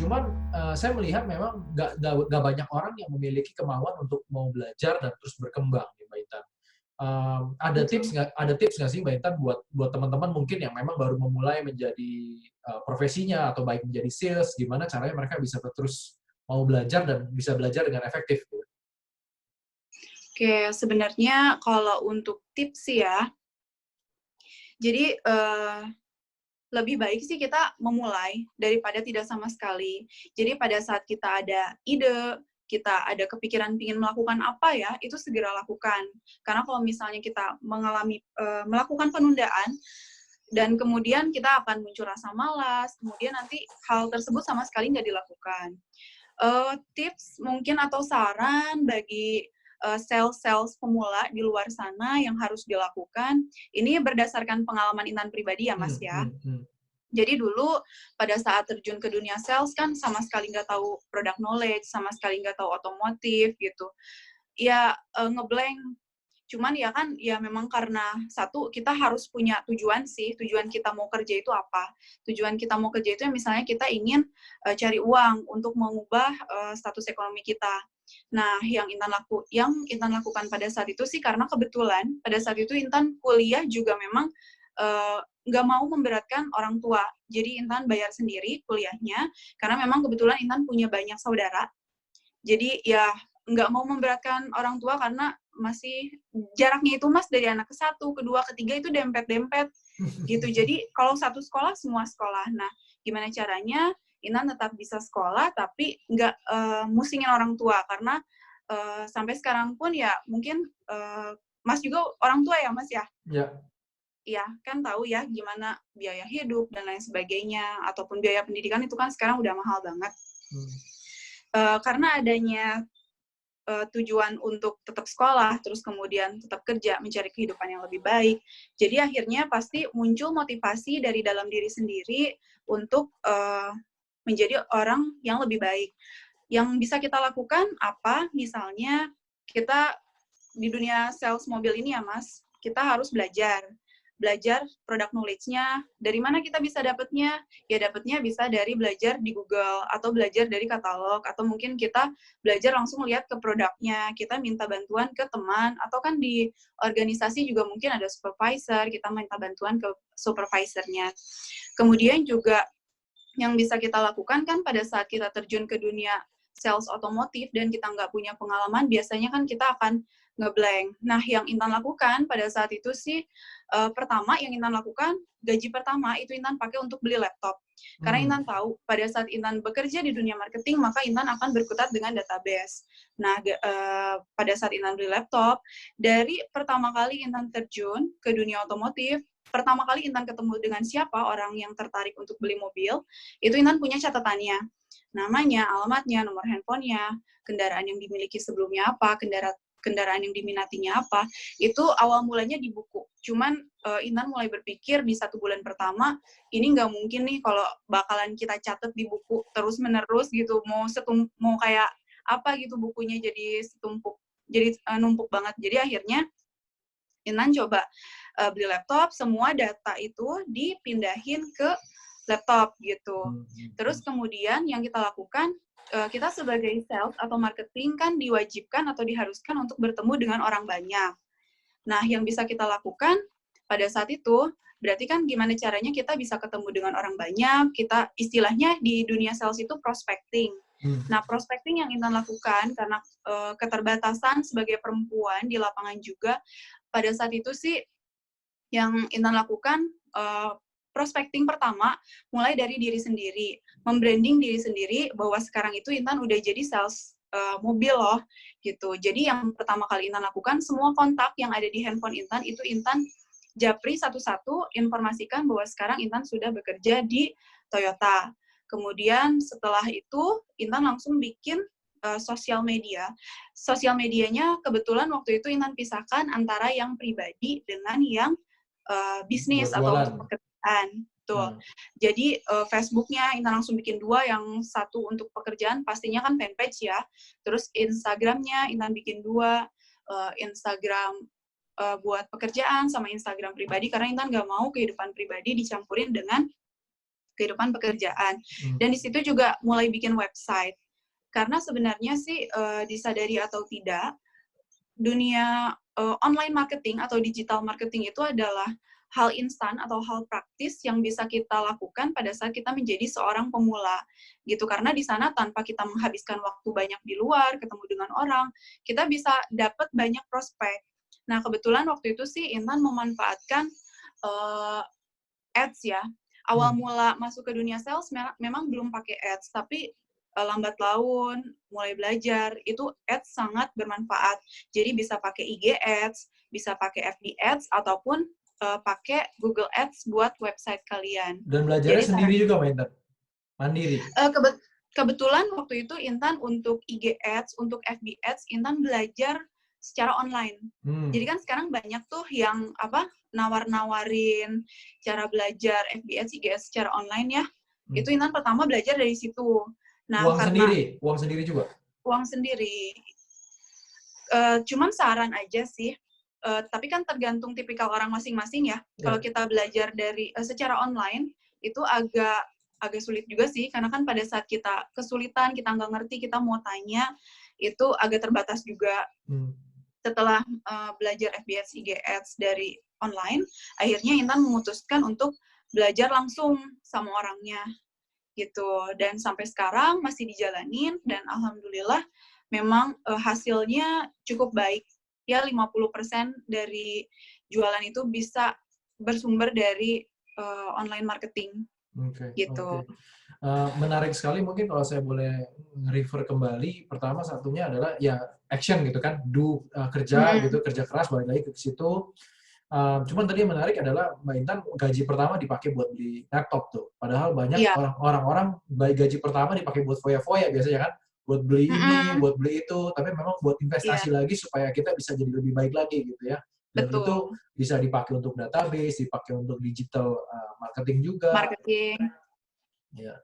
Cuman, saya melihat memang nggak banyak orang yang memiliki kemauan untuk mau belajar dan terus berkembang nih, Mbak Intan. Betul. Ada tips nggak sih Mbak Intan buat teman-teman mungkin yang memang baru memulai menjadi, profesinya atau baik menjadi sales, gimana caranya mereka bisa terus mau belajar dan bisa belajar dengan efektif gitu? Oke, sebenarnya kalau untuk tips sih ya, jadi, lebih baik sih kita memulai daripada tidak sama sekali. Jadi pada saat kita ada ide, kita ada kepikiran ingin melakukan apa ya, itu segera lakukan. Karena kalau misalnya kita melakukan penundaan, dan kemudian kita akan muncul rasa malas, kemudian nanti hal tersebut sama sekali nggak dilakukan. Tips mungkin atau saran bagi, sales-sales pemula di luar sana yang harus dilakukan, ini berdasarkan pengalaman Intan pribadi ya, Mas, Hmm, ya. hmm, hmm. Jadi dulu pada saat terjun ke dunia sales kan sama sekali nggak tahu product knowledge, sama sekali nggak tahu otomotif gitu. Ya, nge-blank. Cuman ya kan, ya memang karena satu kita harus punya tujuan sih, tujuan kita mau kerja itu apa. Tujuan kita mau kerja itu misalnya kita ingin, cari uang untuk mengubah, status ekonomi kita. Nah, yang Intan lakukan pada saat itu sih karena kebetulan pada saat itu Intan kuliah juga memang, nggak mau memberatkan orang tua. Jadi Intan bayar sendiri kuliahnya, karena memang kebetulan Intan punya banyak saudara. Jadi ya nggak mau memberatkan orang tua karena masih jaraknya itu Mas dari anak ke-1, ke-2, ke-3 itu dempet-dempet gitu. Jadi kalau satu sekolah, semua sekolah. Nah, gimana caranya Intan tetap bisa sekolah tapi nggak, musingin orang tua karena, sampai sekarang pun ya mungkin, Mas juga orang tua ya, Mas, ya? Ya. Iya, kan tahu ya gimana biaya hidup dan lain sebagainya, ataupun biaya pendidikan itu kan sekarang udah mahal banget. Hmm. Karena adanya tujuan untuk tetap sekolah, terus kemudian tetap kerja, mencari kehidupan yang lebih baik. Jadi akhirnya pasti muncul motivasi dari dalam diri sendiri untuk menjadi orang yang lebih baik. Yang bisa kita lakukan apa? Misalnya kita di dunia sales mobil ini ya Mas, kita harus belajar. Belajar product knowledge-nya. Dari mana kita bisa dapatnya? Ya dapatnya bisa dari belajar di Google, atau belajar dari katalog, atau mungkin kita belajar langsung lihat ke produknya, kita minta bantuan ke teman, atau kan di organisasi juga mungkin ada supervisor, kita minta bantuan ke supervisornya. Kemudian juga yang bisa kita lakukan kan pada saat kita terjun ke dunia sales otomotif dan kita nggak punya pengalaman, biasanya kan kita akan ngeblank. Nah, yang Intan lakukan pada saat itu sih, pertama yang Intan lakukan, gaji pertama itu Intan pakai untuk beli laptop. Karena Hmm. Intan tahu, pada saat Intan bekerja di dunia marketing, maka Intan akan berkutat dengan database. Nah, pada saat Intan beli laptop, dari pertama kali Intan terjun ke dunia otomotif, pertama kali Intan ketemu dengan siapa orang yang tertarik untuk beli mobil, itu Intan punya catatannya. Namanya, alamatnya, nomor handphonenya, kendaraan yang dimiliki sebelumnya apa, kendaraan yang diminatinya apa, itu awal mulanya di buku. Cuman Intan mulai berpikir di 1 bulan pertama, ini nggak mungkin nih kalau bakalan kita catat di buku terus-menerus gitu, mau kayak apa gitu bukunya jadi setumpuk, jadi numpuk banget. Jadi akhirnya Intan coba beli laptop, semua data itu dipindahin ke laptop gitu. Hmm, hmm, Terus hmm. kemudian yang kita lakukan, kita sebagai sales atau marketing kan diwajibkan atau diharuskan untuk bertemu dengan orang banyak. Nah, yang bisa kita lakukan pada saat itu, berarti kan gimana caranya kita bisa ketemu dengan orang banyak, kita istilahnya di dunia sales itu prospecting. Hmm. Nah, prospecting yang Intan lakukan karena keterbatasan sebagai perempuan di lapangan juga, pada saat itu sih yang Intan lakukan, prospecting pertama mulai dari diri sendiri, membranding diri sendiri bahwa sekarang itu Intan udah jadi sales, mobil loh, gitu. Jadi yang pertama kali Intan lakukan, semua kontak yang ada di handphone Intan, itu Intan japri satu-satu, informasikan bahwa sekarang Intan sudah bekerja di Toyota. Kemudian setelah itu, Intan langsung bikin, sosial media. Sosial medianya kebetulan waktu itu Intan pisahkan antara yang pribadi dengan yang bisnis Buat atau jualan. untuk pekerjaan, betul. Nah. Jadi, Facebooknya Intan langsung bikin 2, yang satu untuk pekerjaan pastinya kan fanpage ya, terus Instagramnya Intan bikin 2, Instagram, buat pekerjaan sama Instagram pribadi, karena Intan nggak mau kehidupan pribadi dicampurin dengan kehidupan pekerjaan. Hmm. Dan di situ juga mulai bikin website. Karena sebenarnya sih disadari atau tidak, dunia online marketing atau digital marketing itu adalah hal instan atau hal praktis yang bisa kita lakukan pada saat kita menjadi seorang pemula gitu, karena di sana tanpa kita menghabiskan waktu banyak di luar ketemu dengan orang, kita bisa dapat banyak prospek. Nah, kebetulan waktu itu sih Intan memanfaatkan ads ya. Awal mula masuk ke dunia sales memang belum pakai ads, tapi lambat laun mulai belajar itu ads sangat bermanfaat. Jadi bisa pakai IG ads, bisa pakai FB ads ataupun pakai Google Ads buat website kalian. Dan belajarnya Jadi sendiri juga, Mbak Intan? Mandiri? Kebetulan waktu itu Intan untuk IG Ads, untuk FB Ads, Intan belajar secara online. Jadi kan sekarang banyak tuh yang nawar-nawarin cara belajar FB Ads, IG Ads secara online ya. Itu Intan pertama belajar dari situ. Nah, Uang sendiri juga? Uang sendiri. Cuman saran aja sih. Tapi kan tergantung tipikal orang masing-masing ya. Kalau kita belajar dari secara online itu agak sulit juga sih, karena kan pada saat kita kesulitan, kita nggak ngerti, kita mau tanya, itu agak terbatas juga. Setelah belajar FB Ads, IG Ads dari online, akhirnya Intan memutuskan untuk belajar langsung sama orangnya gitu. Dan sampai sekarang masih dijalanin, dan alhamdulillah memang hasilnya cukup baik. Ya 50% dari jualan itu bisa bersumber dari online marketing. Gitu. Menarik sekali, mungkin kalau saya boleh refer kembali, pertama satunya adalah ya action gitu kan, kerja gitu, kerja keras, balik lagi ke situ. Cuman tadi yang menarik adalah Mbak Intan gaji pertama dipakai buat beli laptop tuh. Padahal banyak orang-orang gaji pertama dipakai buat foya-foya biasanya kan, buat beli ini, buat beli itu, tapi memang buat investasi lagi supaya kita bisa jadi lebih baik lagi gitu ya. Dan itu bisa dipakai untuk database, dipakai untuk digital marketing juga. Ya.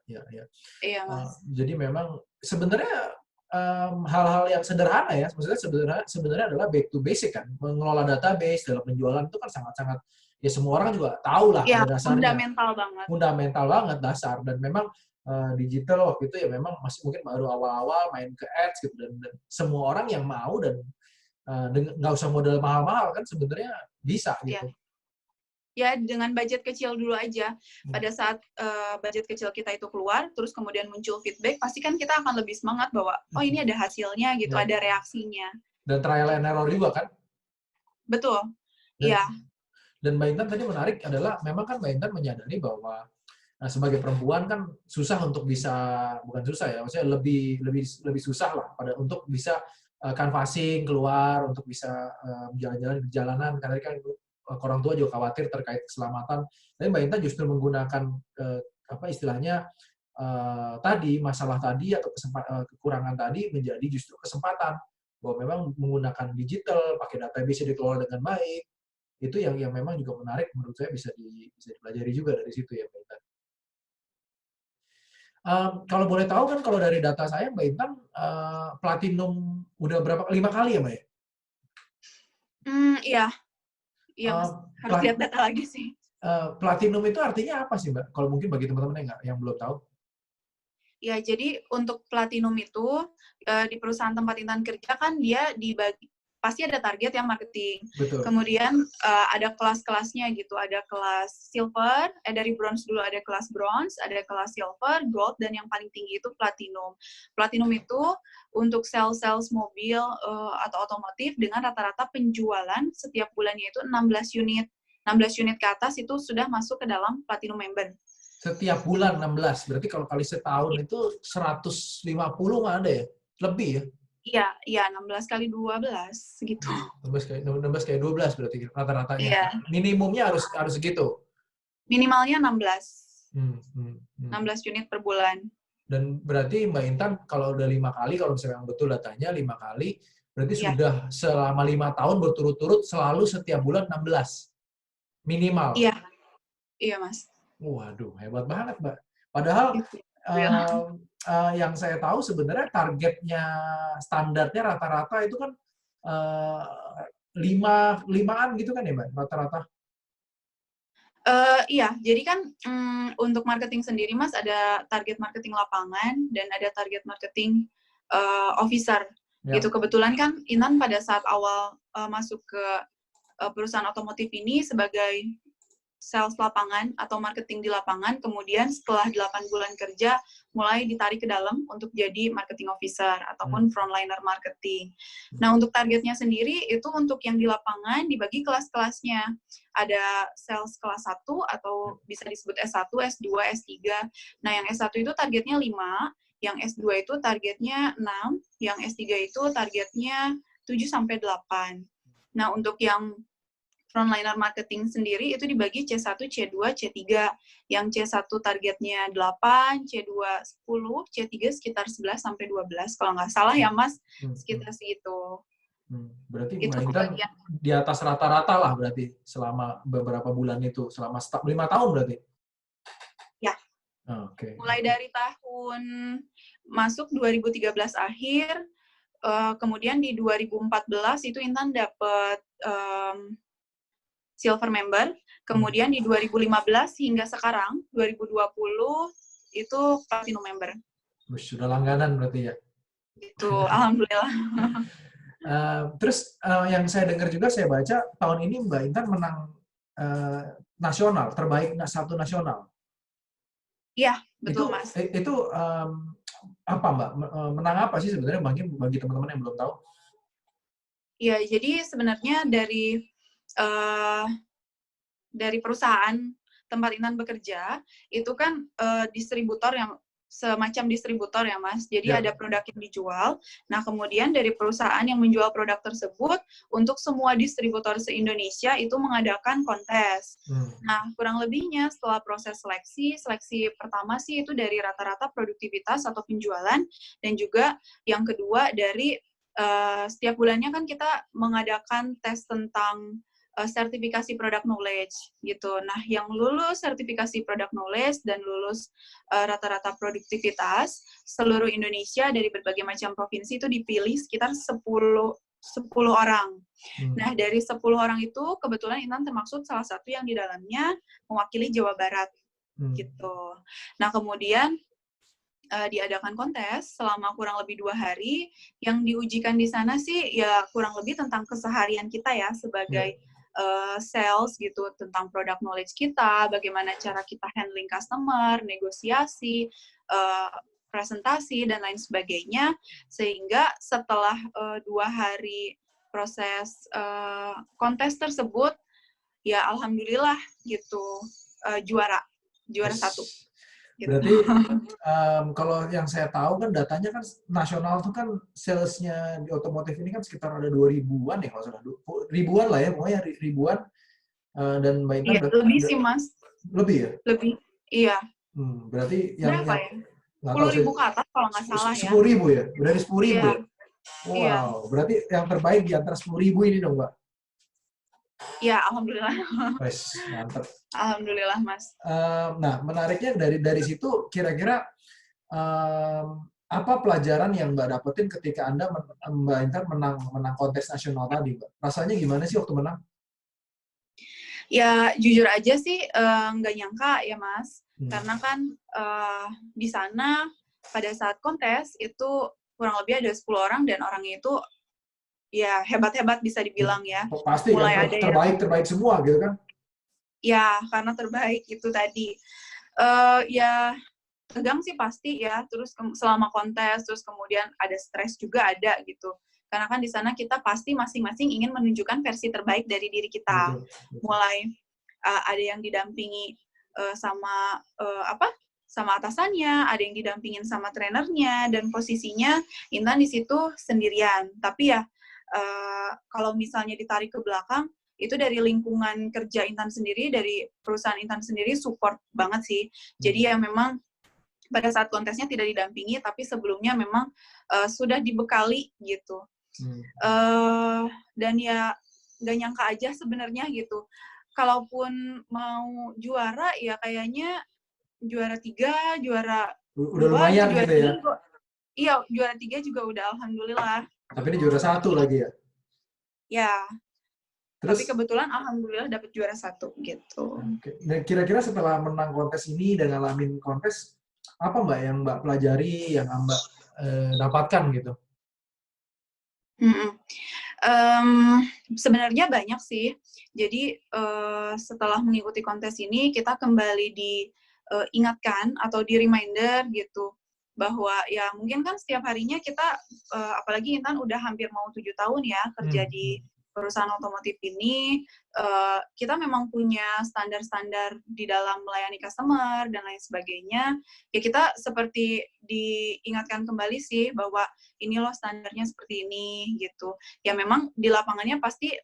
Iya, Mas. Jadi memang sebenarnya hal-hal yang sederhana ya, maksudnya sebenarnya adalah back to basic kan. Mengelola database dalam penjualan itu kan sangat-sangat, ya semua orang juga tahu lah pada dasarnya. Fundamental banget dasar. Dan memang digital waktu itu ya memang masih mungkin baru awal-awal main ke ads gitu, dan semua orang yang mau dan nggak usah modal mahal-mahal kan sebenarnya bisa gitu. Ya, dengan budget kecil dulu aja. Pada saat budget kecil kita itu keluar, terus kemudian muncul feedback, pasti kan kita akan lebih semangat bahwa, oh ini ada hasilnya gitu, ada reaksinya. Dan trial and error juga kan? Betul, iya. Dan Mbak Intan tadi menarik adalah, memang kan Mbak Intan menyadari bahwa sebagai perempuan kan susah untuk bisa, bukan susah ya, maksudnya lebih susah lah untuk bisa canvassing keluar, untuk bisa jalan-jalan di jalanan, karena kan orang tua juga khawatir terkait keselamatan. Tapi Mbak Intan justru menggunakan istilahnya masalah tadi atau kekurangan tadi menjadi justru kesempatan, bahwa memang menggunakan digital, pakai database yang dikelola dengan baik, itu yang memang juga menarik menurut saya, bisa dipelajari juga dari situ ya Mbak Intan. Kalau boleh tahu kan, kalau dari data saya Mbak Intan platinum udah 5 kali ya Mbak ya? Iya Mas, harus lihat data lagi sih. Platinum itu artinya apa sih Mbak? Kalau mungkin bagi teman-teman yang belum tahu. Ya, jadi untuk platinum itu di perusahaan tempat Intan kerja kan dia dibagi, pasti ada target yang marketing. Betul. Kemudian ada kelas-kelasnya gitu, ada kelas silver, dari bronze dulu ada kelas bronze, ada kelas silver, gold, dan yang paling tinggi itu platinum. Platinum itu untuk sales mobil atau otomotif dengan rata-rata penjualan setiap bulannya itu 16 unit. 16 unit ke atas itu sudah masuk ke dalam platinum member. Setiap bulan 16, berarti kalau kali setahun itu 150 nggak ada ya? Lebih ya? Iya, 16 kali 12 gitu. 16 kali 12 berarti rata-ratanya. Iya. Minimumnya harus segitu? Minimalnya 16. 16 unit per bulan. Dan berarti Mbak Intan kalau udah 5 kali, kalau misalnya betul datanya 5 kali, berarti sudah selama 5 tahun berturut-turut selalu setiap bulan 16? Minimal? Iya Mas. Waduh, hebat banget Mbak. Padahal yang saya tahu sebenarnya targetnya, standarnya rata-rata itu kan 5-an gitu kan ya Mbak, rata-rata? Iya, jadi kan untuk marketing sendiri Mas ada target marketing lapangan dan ada target marketing officer gitu. Ya. Kebetulan kan Intan pada saat awal masuk ke perusahaan otomotif ini sebagai sales lapangan atau marketing di lapangan, kemudian setelah 8 bulan kerja mulai ditarik ke dalam untuk jadi marketing officer ataupun frontliner marketing. Nah, untuk targetnya sendiri itu untuk yang di lapangan dibagi kelas-kelasnya. Ada sales kelas 1 atau bisa disebut S1, S2, S3. Nah, yang S1 itu targetnya 5, yang S2 itu targetnya 6, yang S3 itu targetnya 7 sampai 8. Nah, untuk yang frontliner marketing sendiri itu dibagi C1, C2, C3. Yang C1 targetnya 8, C2 10, C3 sekitar 11 sampai 12 kalau nggak salah ya Mas, sekitar segitu. Berarti Itu Mbak Intan bagian di atas rata-rata lah berarti selama beberapa bulan itu, selama 5 tahun berarti? ya. Oke. Mulai dari tahun masuk 2013 akhir, kemudian di 2014 itu Intan dapat silver member, kemudian di 2015 hingga sekarang 2020 itu platinum member. Sudah langganan berarti ya? Itu alhamdulillah. Terus yang saya dengar juga, saya baca tahun ini Mbak Intan menang nasional, terbaik satu nasional. Iya, betul Mas. Itu apa Mbak? Menang apa sih sebenarnya bagi teman-teman yang belum tahu? Iya, jadi sebenarnya dari perusahaan tempat Intan bekerja, itu kan distributor yang semacam distributor ya Mas. Jadi ada produk yang dijual. Nah, kemudian dari perusahaan yang menjual produk tersebut, untuk semua distributor se-Indonesia itu mengadakan kontes. Nah, kurang lebihnya setelah proses seleksi pertama sih itu dari rata-rata produktivitas atau penjualan, dan juga yang kedua dari setiap bulannya kan kita mengadakan tes tentang sertifikasi product knowledge gitu. Nah, yang lulus sertifikasi product knowledge dan lulus rata-rata produktivitas seluruh Indonesia dari berbagai macam provinsi itu dipilih sekitar 10 orang. Nah, dari 10 orang itu kebetulan Intan termasuk salah satu yang di dalamnya mewakili Jawa Barat gitu. Nah, kemudian diadakan kontes selama kurang lebih 2 hari. Yang diujikan di sana sih ya kurang lebih tentang keseharian kita ya sebagai sales gitu, tentang product knowledge kita, bagaimana cara kita handling customer, negosiasi, presentasi, dan lain sebagainya. Sehingga setelah 2 hari proses kontes tersebut, ya alhamdulillah gitu, juara 1. Gitu. Berarti kalau yang saya tahu kan datanya kan nasional tuh kan salesnya di otomotif ini kan sekitar ada 2000-an ya kalau salah, ribuan lah ya, pokoknya ribuan, dan Mbak Intan iya, lebih sih Mas. Lebih ya? Lebih, iya. Berarti Berapa ya? 10.000 ke atas kalau nggak salah ya. 10.000 ya? Udah di 10.000 iya. ya? Wow, Iya. Berarti yang terbaik di antara 10.000 ini dong Mbak? Iya, alhamdulillah. Mantap. Alhamdulillah Mas. Nah, menariknya dari situ kira-kira apa pelajaran yang Mbak dapetin ketika Mbak Intan menang kontes nasional tadi, Mbak? Rasanya gimana sih waktu menang? Ya, jujur aja sih nggak nyangka ya Mas. Karena kan di sana pada saat kontes itu kurang lebih ada 10 orang dan orangnya itu ya hebat-hebat bisa dibilang ya. Pasti mulai kan, terbaik semua gitu kan? Ya, karena terbaik itu tadi. Ya, tegang sih pasti ya, terus selama kontes, terus kemudian ada stres juga ada gitu. Karena kan di sana kita pasti masing-masing ingin menunjukkan versi terbaik dari diri kita. Betul. Mulai ada yang didampingi sama atasannya, ada yang didampingin sama trenernya, dan posisinya Intan di situ sendirian. Tapi ya kalau misalnya ditarik ke belakang, itu dari lingkungan kerja Intan sendiri, dari perusahaan Intan sendiri support banget sih. Jadi ya memang pada saat kontesnya tidak didampingi, tapi sebelumnya memang sudah dibekali gitu. Dan ya nggak nyangka aja sebenarnya gitu. Kalaupun mau juara, ya kayaknya juara 3, juara 2, udah lumayan juara gitu 3, ya? Iya, juara 3 juga udah alhamdulillah. Tapi ini juara 1 lagi ya? Ya. Tapi Terus, kebetulan alhamdulillah dapat juara 1 gitu. oke. Dan kira-kira setelah menang kontes ini dan ngalamin kontes, apa Mbak yang Mbak pelajari, yang Mbak dapatkan gitu? Mhm. Mmm, Sebenarnya banyak sih. Jadi, setelah mengikuti kontes ini kita kembali diingatkan atau di-reminder gitu, bahwa ya mungkin kan setiap harinya kita, apalagi Intan udah hampir mau 7 tahun ya kerja Hmm, di hmm. perusahaan otomotif ini, kita memang punya standar-standar di dalam melayani customer dan lain sebagainya. Ya kita seperti diingatkan kembali sih bahwa, "Ini loh standarnya seperti ini," gitu. Ya memang di lapangannya pasti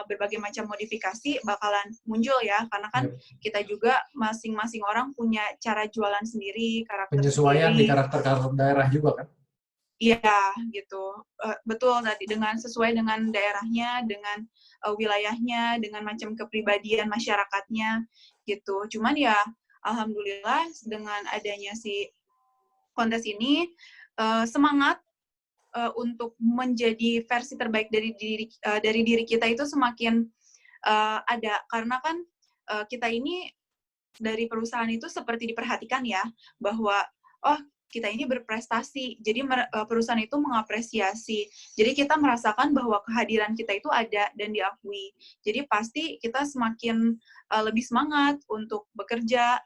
berbagai macam modifikasi bakalan muncul ya, karena kan Yep. kita juga masing-masing orang punya cara jualan sendiri, karakter Penyesuaian di sendiri. karakter-karakter daerah juga kan? Iya, gitu. Betul tadi, sesuai dengan daerahnya, dengan, wilayahnya, dengan macam kepribadian masyarakatnya, gitu. Cuman ya alhamdulillah dengan adanya si kontes ini, semangat untuk menjadi versi terbaik dari diri kita itu semakin ada. Karena kan kita ini dari perusahaan itu seperti diperhatikan ya, bahwa oh kita ini berprestasi, jadi perusahaan itu mengapresiasi. Jadi kita merasakan bahwa kehadiran kita itu ada dan diakui. Jadi pasti kita semakin lebih semangat untuk bekerja,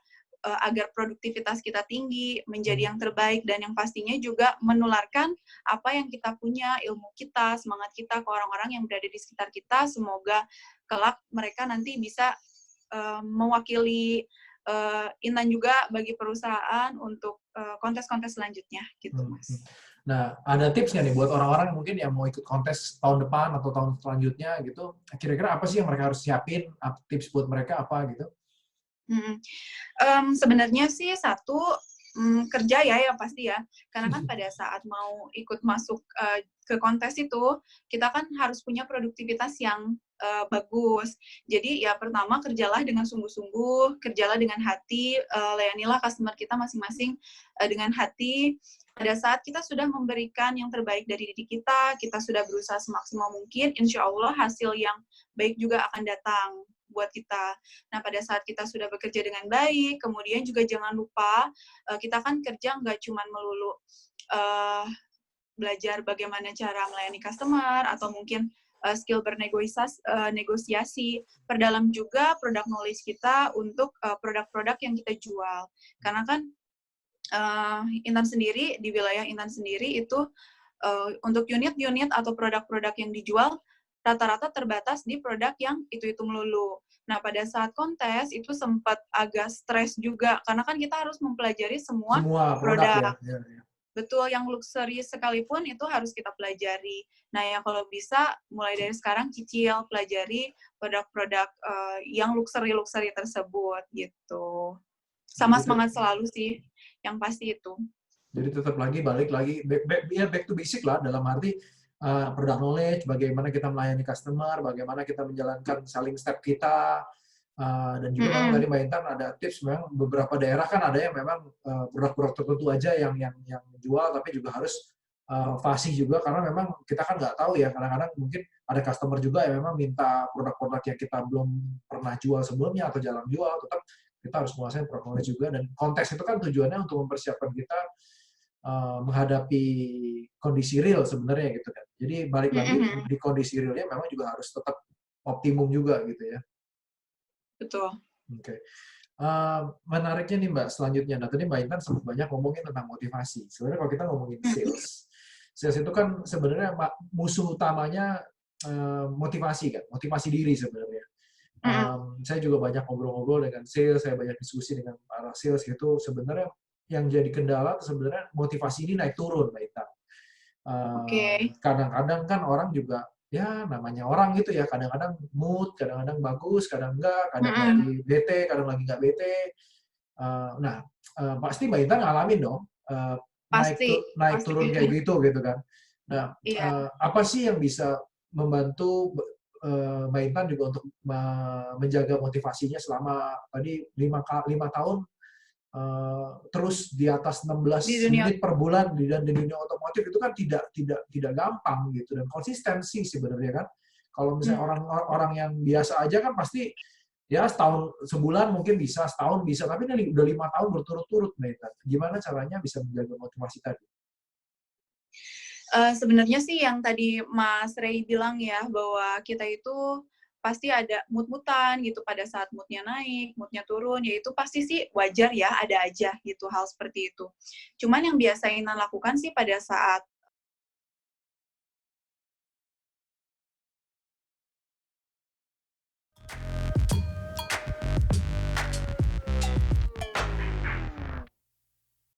agar produktivitas kita tinggi, menjadi yang terbaik, dan yang pastinya juga menularkan apa yang kita punya, ilmu kita, semangat kita ke orang-orang yang berada di sekitar kita. Semoga kelak mereka nanti bisa mewakili Intan juga bagi perusahaan untuk kontes-kontes selanjutnya, gitu Hmm, hmm. Mas. Nah, ada tips nggak nih buat orang-orang yang mungkin yang mau ikut kontes tahun depan atau tahun selanjutnya gitu? Kira-kira apa sih yang mereka harus siapin? Tips buat mereka apa gitu? Mhm. Sebenarnya sih satu, kerja ya yang pasti ya, karena kan pada saat mau ikut masuk, ke kontes itu, kita kan harus punya produktivitas yang, bagus. Jadi ya pertama kerjalah dengan sungguh-sungguh, kerjalah dengan hati, layanilah customer kita masing-masing, dengan hati. Pada saat kita sudah memberikan yang terbaik dari diri kita sudah berusaha semaksimal mungkin, insya Allah hasil yang baik juga akan datang buat kita. Nah, pada saat kita sudah bekerja dengan baik, kemudian juga jangan lupa, kita kan kerja nggak cuma melulu belajar bagaimana cara melayani customer, atau mungkin skill negosiasi, perdalam juga product knowledge kita untuk produk-produk yang kita jual. Karena kan Intan sendiri, di wilayah Intan sendiri itu, untuk unit-unit atau produk-produk yang dijual, rata-rata terbatas di produk yang itu-itu melulu. Nah, pada saat kontes itu sempat agak stres juga, karena kan kita harus mempelajari semua Semua produk ya. produk. Ya, ya. Betul, yang luxury sekalipun itu harus kita pelajari. Nah, ya kalau bisa mulai dari sekarang cicil, pelajari produk-produk yang luxury-luxury tersebut, gitu. Sama Jadi semangat selalu sih, yang pasti itu. Jadi tetap lagi balik lagi back to basic lah, dalam arti product knowledge, bagaimana kita melayani customer, bagaimana kita menjalankan selling step kita, dan juga memang tadi Mhm. Mbak Intan ada tips, memang beberapa daerah kan ada yang memang produk-produk tertentu aja yang jual, tapi juga harus fasih juga, karena memang kita kan nggak tahu ya, kadang-kadang mungkin ada customer juga yang memang minta produk-produk yang kita belum pernah jual sebelumnya atau jarang jual, tetap kita harus menguasai product knowledge juga, dan konteks itu kan tujuannya untuk mempersiapkan kita menghadapi kondisi real sebenarnya gitu kan. Jadi balik lagi Mhm. di kondisi realnya memang juga harus tetap optimum juga gitu ya. Betul. Oke. Menariknya nih Mbak, selanjutnya. Nah, tadi Mbak Intan sempat banyak ngomongin tentang motivasi. Sebenarnya kalau kita ngomongin Mhm. sales, sales itu kan sebenarnya musuh utamanya motivasi kan, motivasi diri sebenarnya. Mhm. Saya juga banyak ngobrol-ngobrol dengan sales, saya banyak diskusi dengan para sales gitu. Sebenarnya yang jadi kendala sebenarnya motivasi ini naik turun, Mbak Intan. Oke. Kadang-kadang kan orang juga, ya namanya orang gitu ya, kadang-kadang mood, kadang-kadang bagus, kadang enggak, kadang Mhm. lagi bete, kadang lagi nggak bete. Nah, pasti Mbak Intan ngalamin dong, Pasti naik pasti. turun kayak gitu kan. Nah, Iya. apa sih yang bisa membantu Mbak Intan juga untuk menjaga motivasinya selama tadi 5 tahun terus di atas Di 16 dunia. unit per bulan di dunia otomotif, itu kan tidak gampang gitu, dan konsistensi sebenarnya kan. Kalau misalnya orang yang biasa aja kan pasti ya setahun, sebulan mungkin bisa, setahun bisa, tapi ini udah 5 tahun berturut-turut, Mbak Intan. Gimana caranya bisa menjaga motivasi tadi? Sebenarnya sih yang tadi Mas Rey bilang ya, bahwa kita itu pasti ada mood-moodan gitu pada saat mood-nya naik, mood-nya turun, ya itu pasti sih wajar ya, ada aja gitu hal seperti itu. Cuman yang biasa Intan lakukan sih pada saat